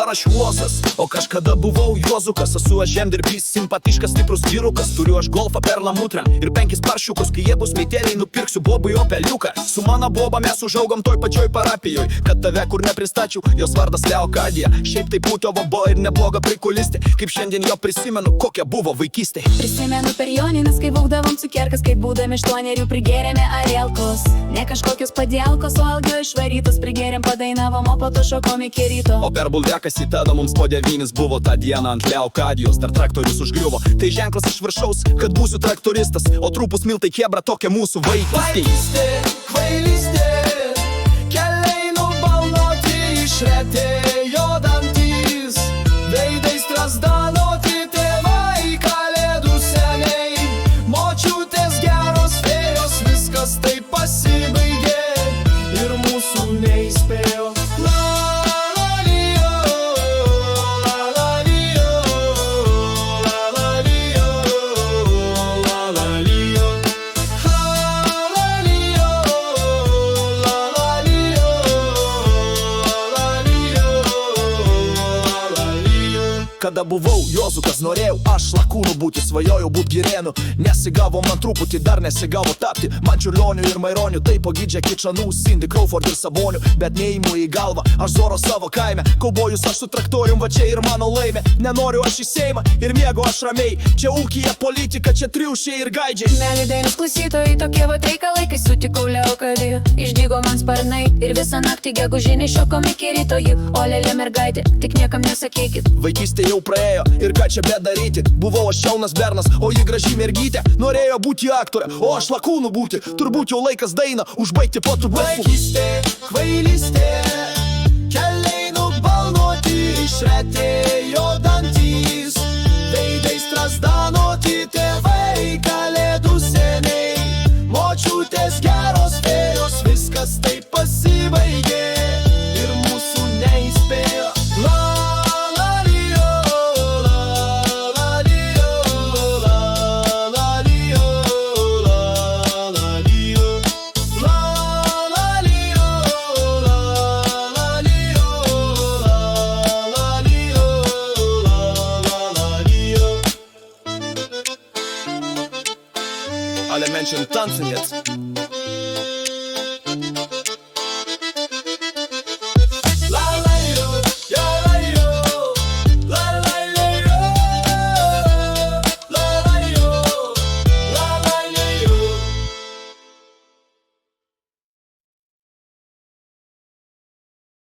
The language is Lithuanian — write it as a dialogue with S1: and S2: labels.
S1: dabar aš Juozas, o kažkada buvau Juozukas. Esu aš žemdirbys, simpatiškas, stiprus vyrukas. Turiu aš golfą per lamutrą ir 5 paršiukus. Kai jie bus meitėliai, nupirksiu Bobui Opeliuką. Su mano Boba mes užaugom toj pačioj parapijoj. Kad tave kur nepristačiau, jos vardas Leokadija. Šiaip tai Putiovo buvo ir nebloga prikulistė. Kaip šiandien jo prisimenu, kokia buvo vaikystė.
S2: Prisimenu per Joninas, kai vaukdavom cukierkas, kai būdami 8 prigėrėme arielkos. Ne kažkokius padėlkos, o algio išvarytus prigėrėm, padainavom, o po to šokom iki ryto.
S1: O per bulvekas į tada mums po 9 buvo tą dieną ant Leokadijos. Dar traktorius užgriuvo, tai ženklas iš viršaus, kad būsiu traktoristas. O trupus miltai kebra, tokia mūsų vaikystė.
S3: Kvailystė, keliai nubalnoti, išretėjo dantys, veidai strazdanoti, tėvai kalėdų seniai, močiutės geros fėjos, viskas taip pasibaigė ir mūsų neįspėjo.
S1: Kada buvau Juozukas, norėjau aš lakūnu būti, svajojau būt Girėnu. Nesigavo man truputį, dar nesigavo tapti man Čiurlioniu ir Maironiu. Tai po Gidžia Kičanų, Cindy Crawford ir Saboniu. Bet neįimu į galvą, aš Zoro savo kaime. Kaubojus aš su traktorium, va čia ir mano laimė. Nenoriu aš į Seimą ir miegu aš ramiai. Čia ūkija politika, čia triušiai ir gaidžiai.
S2: Mėly dainos klausytojai, tokie vat reikalai, kai sutikau Leokadiją. Išdygo man sparnai ir visą naktį gegužinį šokom iki ryto jį. O lėlė mergaitė, tik niekam nesakykit.
S1: Vaikystė jau praėjo ir ką čia bedaryti. Buvau aš jaunas bernas, o ji graži mergytė. Norėjo būti aktorė, o aš lakūnu būti. Turbūt jau laikas dainą užbaigti po tų baigų.
S3: Vaikystė, kvailystė, keliai nubalnoti, išretėjo dantys, veidai strazdanoti, tėvai kalėdų seniai, močiutės geros fėjos, viskas taip pasibaigė ir mūsų neįspėjo.
S1: Ale Menschen tanzen jetzt.